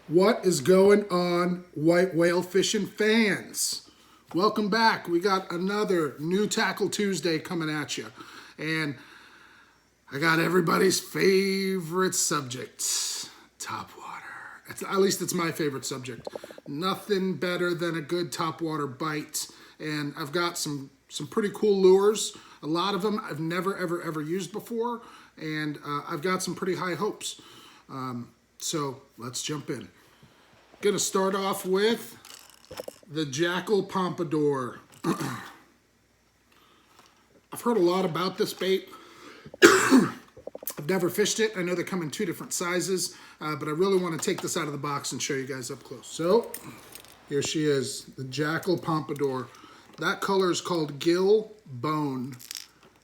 What is going on, white whale fishing fans? Welcome back. We got another new Tackle Tuesday coming at you. And I got everybody's favorite subject, topwater. At least it's my favorite subject. Nothing better than a good topwater bite. And I've got some pretty cool lures. A lot of them I've never, ever used before. And I've got some pretty high hopes. So let's jump in. Gonna start off with the Jackal Pompadour. I've heard a lot about this bait. I've never fished it. I know they come in two different sizes, but I really want to take this out of the box and show you guys up close. So here she is, the Jackal Pompadour. That color is called Gill Bone.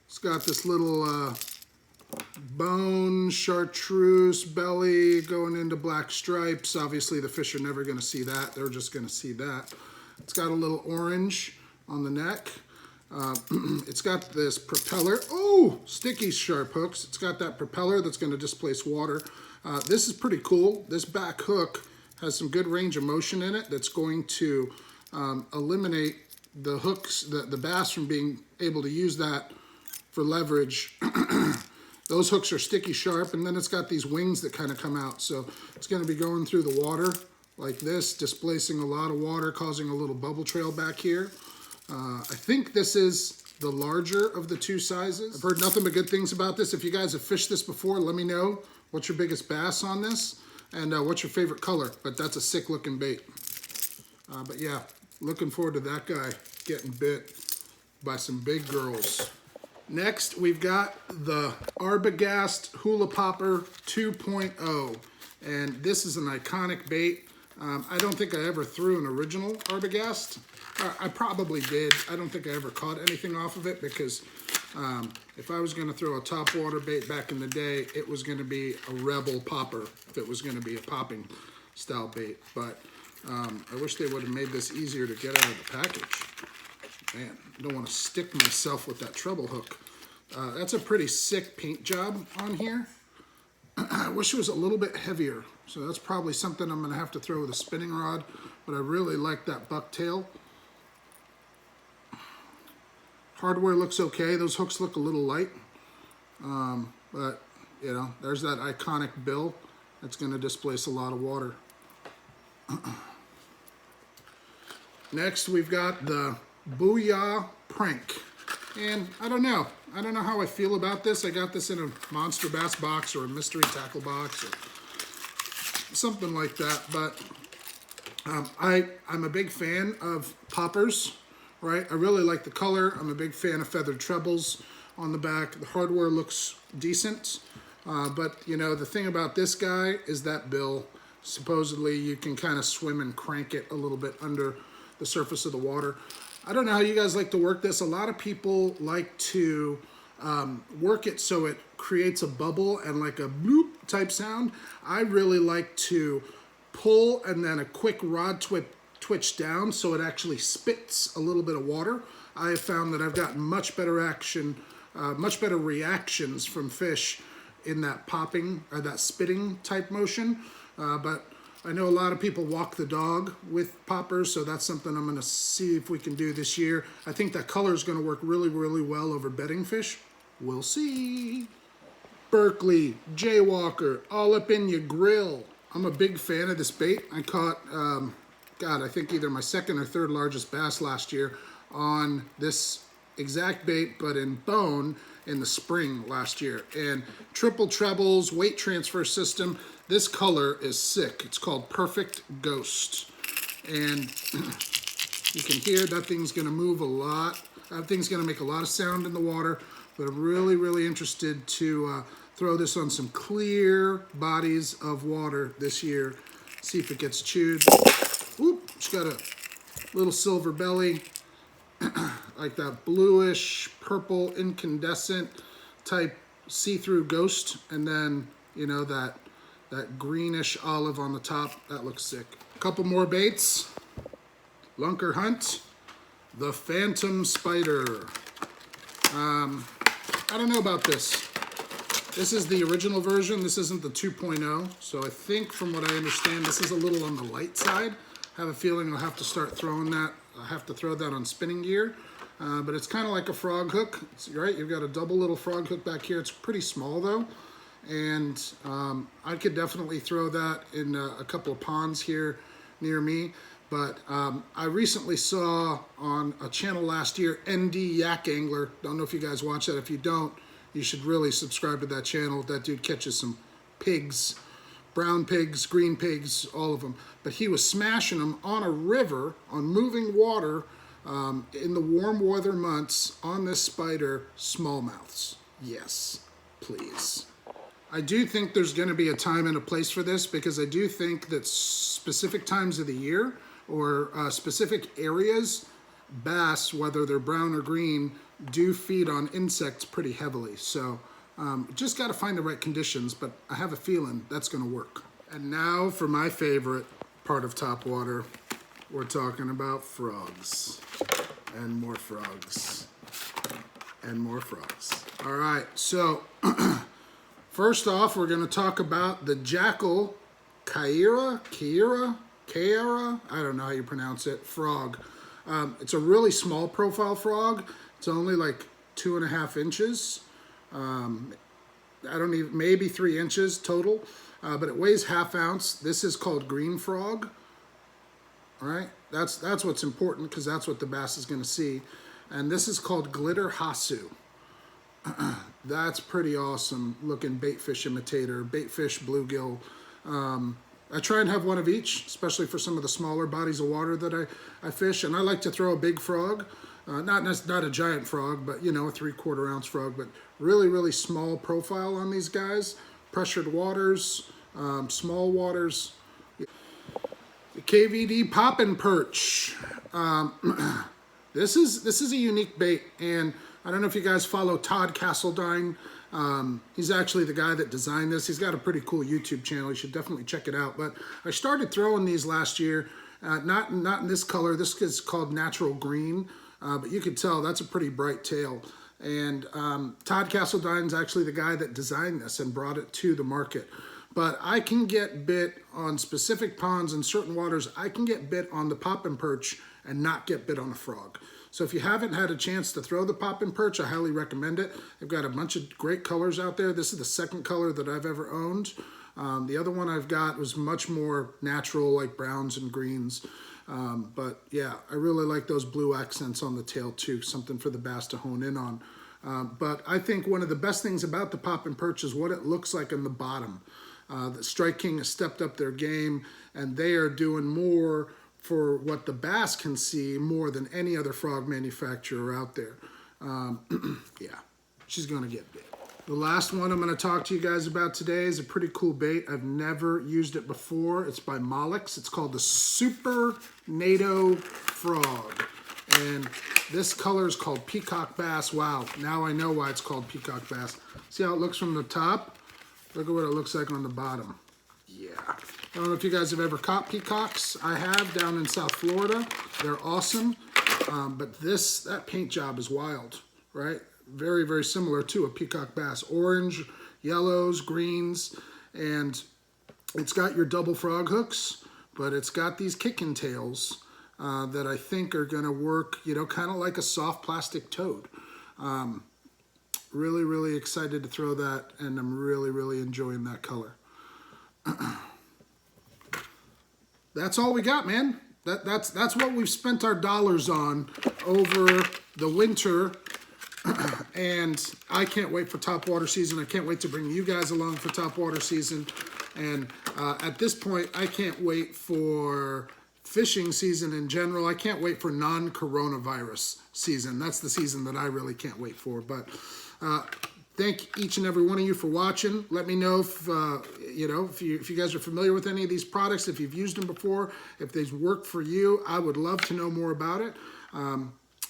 It's got this little bone, chartreuse belly going into black stripes. Obviously the fish are never going to see that. They're just going to see that. It's got a little orange on the neck. It's got this propeller. Oh, sticky sharp hooks. It's got that propeller that's going to displace water. This is pretty cool. This back hook has some good range of motion in it that's going to eliminate the hooks, the bass from being able to use that for leverage. Those hooks are sticky sharp, and then it's got these wings that kind of come out. So it's going to be going through the water like this, displacing a lot of water, causing a little bubble trail back here. I think this is the larger of the two sizes. I've heard nothing but good things about this. If you guys have fished this before, let me know what's your biggest bass on this and what's your favorite color. But that's a sick looking bait. But yeah, looking forward to that guy getting bit by some big girls. Next, we've got the Arbogast Hula Popper 2.0, and this is an iconic bait. I don't think I ever threw an original Arbogast. I probably did. I don't think I ever caught anything off of it because if I was going to throw a topwater bait back in the day, it was going to be a Rebel popper if it was going to be a popping style bait. But I wish they would have made this easier to get out of the package. Man, I don't want to stick myself with that treble hook. That's a pretty sick paint job on here. I wish it was a little bit heavier. So that's probably something I'm going to have to throw with a spinning rod. But I really like that bucktail. Hardware looks okay. Those hooks look a little light. But, you know, there's that iconic bill. That's going to displace a lot of water. Next, we've got the Booyah Prank. And I don't know how I feel about this. I got this in a monster bass box or a mystery tackle box or something like that. But I'm a big fan of poppers, right? I really like the color. I'm a big fan of feathered trebles on the back. The hardware looks decent. But, you know, the thing about this guy is that bill. Supposedly you can kind of swim and crank it a little bit under the surface of the water. I don't know how you guys like to work this. A lot of people like to work it so it creates a bubble and like a bloop type sound. I really like to pull and then a quick rod twitch down so it actually spits a little bit of water. I have found that I've gotten much better action, much better reactions from fish in that popping or that spitting type motion. But I know a lot of people walk the dog with poppers, so that's something I'm going to see if we can do this year. I think that color is going to work really, really well over bedding fish. We'll see. Berkely J Walker, all up in your grill. I'm a big fan of this bait. I caught, I think either my second or third largest bass last year on this exact bait, but in bone in the spring last year. And triple trebles, weight transfer system. This color is sick. It's called Perfect Ghost. And you can hear that thing's gonna move a lot. That thing's gonna make a lot of sound in the water, but I'm really, really interested to throw this on some clear bodies of water this year. See if it gets chewed. Oop, it's got a little silver belly, like that bluish, purple, incandescent type see-through ghost. And then, you know, that greenish olive on the top. That looks sick. A couple more baits. Lunker Hunt, the Phantom Spider. I don't know about this. This is the original version. This isn't the 2.0. So I think from what I understand, this is a little on the light side. I have a feeling I'll have to start throwing that. I'll have to throw that on spinning gear. But it's kind of like a frog hook, right? You've got a double little frog hook back here. It's pretty small though. And I could definitely throw that in a couple of ponds here near me. But I recently saw on a channel last year, ND Yak Angler. Don't know if you guys watch that. If you don't, you should really subscribe to that channel. That dude catches some pigs, brown pigs, green pigs, all of them. But he was smashing them on a river, on moving water, in the warm weather months on this spider, smallmouths. Yes, please. I do think there's going to be a time and a place for this, because I do think that specific times of the year or specific areas, bass, whether they're brown or green, do feed on insects pretty heavily. So just got to find the right conditions, but I have a feeling that's going to work. And now for my favorite part of Topwater, we're talking about frogs and more frogs and more frogs. All right, so first off, we're going to talk about the Jackall Kaera, I don't know how you pronounce it, frog. It's a really small profile frog. It's only like 2.5 inches. I don't even, maybe 3 inches total, but it weighs ½ ounce. This is called green frog, all right? That's what's important, because that's what the bass is gonna see. And this is called glitter hasu. That's pretty awesome looking bait fish imitator, bait fish, bluegill. I try and have one of each, especially for some of the smaller bodies of water that I fish. And I like to throw a big frog, not a giant frog, but you know, a 3/4 ounce frog, but really, really small profile on these guys. Pressured waters, small waters. The KVD Poppin' Perch. This is a unique bait, and I don't know if you guys follow Todd Castledine. He's actually the guy that designed this. He's got a pretty cool YouTube channel. You should definitely check it out. But I started throwing these last year, not in this color. This is called natural green, but you can tell that's a pretty bright tail. And Todd Castledyne's actually the guy that designed this and brought it to the market. But I can get bit on specific ponds and certain waters. I can get bit on the Poppin' Perch and not get bit on a frog. So if you haven't had a chance to throw the Poppin' Perch, I highly recommend it. They've got a bunch of great colors out there. This is the second color that I've ever owned. The other one I've got was much more natural, like browns and greens. But yeah, I really like those blue accents on the tail too, something for the bass to hone in on. But I think one of the best things about the Poppin' Perch is what it looks like on the bottom. The Strike King has stepped up their game, and they are doing more for what the bass can see more than any other frog manufacturer out there. Yeah, she's gonna get bit. The last one I'm gonna talk to you guys about today is a pretty cool bait. I've never used it before. It's by Molix. It's called the Supernato frog. And this color is called Peacock Bass. Wow, now I know why it's called Peacock Bass. See how it looks from the top? Look at what it looks like on the bottom. Yeah. I don't know if you guys have ever caught peacocks. I have down in South Florida. They're awesome. But that paint job is wild, right? Very, very similar to a peacock bass. Orange, yellows, greens, and it's got your double frog hooks, but it's got these kicking tails that I think are gonna work, you know, kind of like a soft plastic toad. Really, really excited to throw that, and I'm really, really enjoying that color. That's all we got, man. That's what we've spent our dollars on over the winter, and I can't wait for topwater season. I can't wait to bring you guys along for topwater season, and at this point, I can't wait for fishing season in general. I can't wait for non-coronavirus season. That's the season that I really can't wait for. But thank each and every one of you for watching. Let me know if if you guys are familiar with any of these products, if you've used them before, if they've worked for you. I would love to know more about it.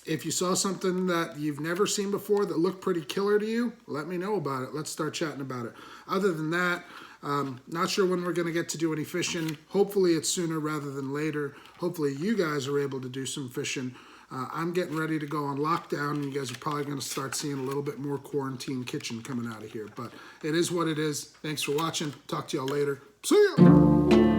If you saw something that you've never seen before that looked pretty killer to you, let me know about it. Let's start chatting about it. Other than that, not sure when we're going to get to do any fishing. Hopefully it's sooner rather than later. Hopefully you guys are able to do some fishing. I'm getting ready to go on lockdown, and you guys are probably going to start seeing a little bit more quarantine kitchen coming out of here. But it is what it is. Thanks for watching. Talk to y'all later. See ya!